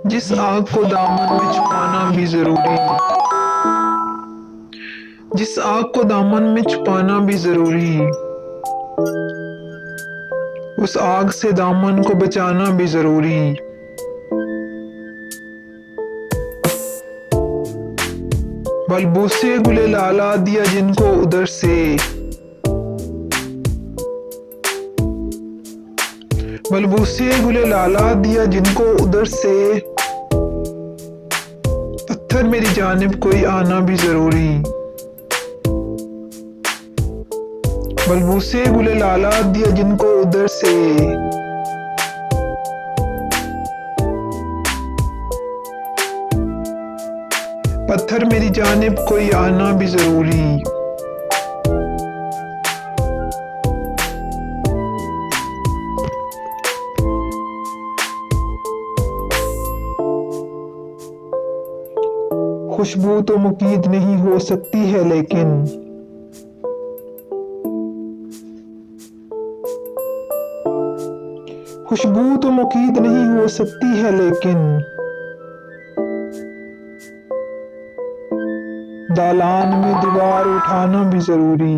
जिस आग को दामन में छुपाना भी जरूरी है, जिस आग को दामन में छुपाना भी जरूरी है, उस आग से दामन को बचाना भी जरूरी है। बलबूसे गुले लाला दिया जिनको उधर से, बलबूसे गुले लाला दिया जिनको उधर से, पत्थर मेरी जानिब कोई आना भी जरूरी। बलबूसे गुले लाला दिया जिनको उधर से, पत्थर मेरी जानिब कोई आना भी जरूरी। खुशबू तो मुकीद नहीं हो सकती है लेकिन, खुशबू तो मुकीद नहीं हो सकती है लेकिन, दालान में दीवार उठाना भी जरूरी।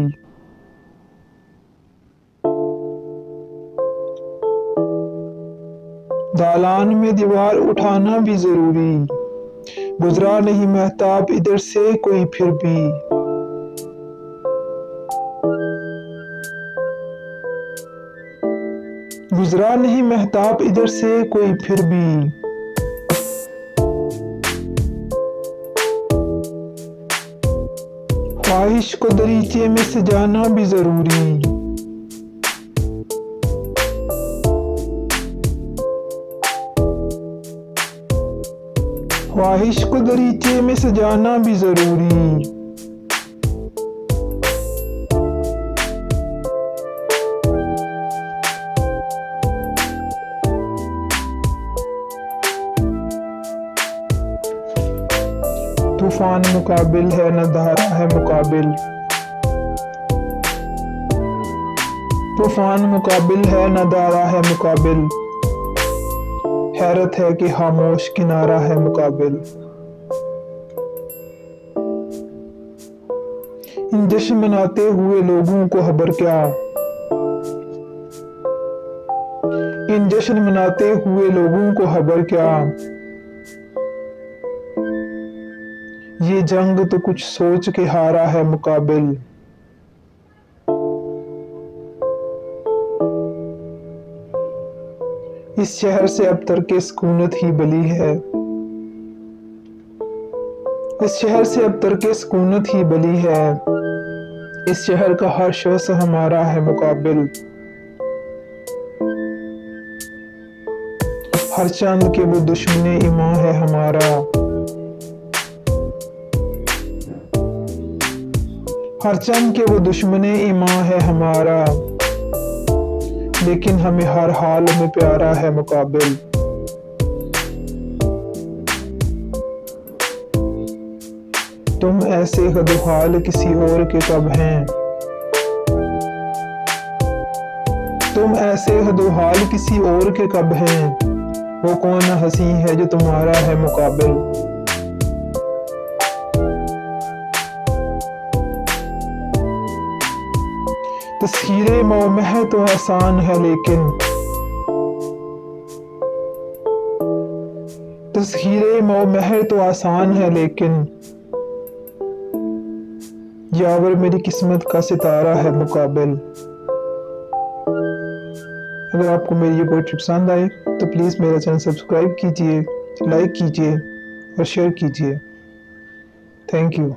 दालान में दीवार उठाना भी जरूरी। गुजरा नहीं महताब इधर से कोई फिर भी, गुजरा नहीं महताब इधर से कोई फिर भी। ख्वाहिश को दरीचे में सजाना भी जरूरी। ख्वाहिश को दरीचे में सजाना भी जरूरी। तूफान मुकाबिल है न धारा है मुकाबिल, तूफान मुकाबिल है न धारा है मुकाबिल, हैरत है कि खामोश किनारा है मुकाबिल। इन जश्न मनाते हुए लोगों को खबर क्या, इन जश्न मनाते हुए लोगों को खबर क्या, ये जंग तो कुछ सोच के हारा है मुकाबिल। इस शहर से अब तरके सुकूनत ही बली है, इस शहर से अब तरके सुकूनत ही बली है, इस शहर का हर शख्स हमारा है मुकाबिल। हर चंद के वो दुश्मने ईमान है हमारा, हर चंद के वो दुश्मने ईमान है हमारा, लेकिन हमें हर हाल में प्यारा है मुकाबिल। तुम ऐसे हदोहाल किसी और के कब हैं, तुम ऐसे हदोहाल किसी और के कब हैं, वो कौन हंसी है जो तुम्हारा है मुकाबिल। तस्खीरे मौमह तो आसान है लेकिन, तस्खीरे मौमह तो आसान है लेकिन, यावर मेरी किस्मत का सितारा है मुकाबिल। अगर आपको मेरी ये पोएट्री पसंद आए तो प्लीज़ मेरा चैनल सब्सक्राइब कीजिए, लाइक कीजिए और शेयर कीजिए। Thank you.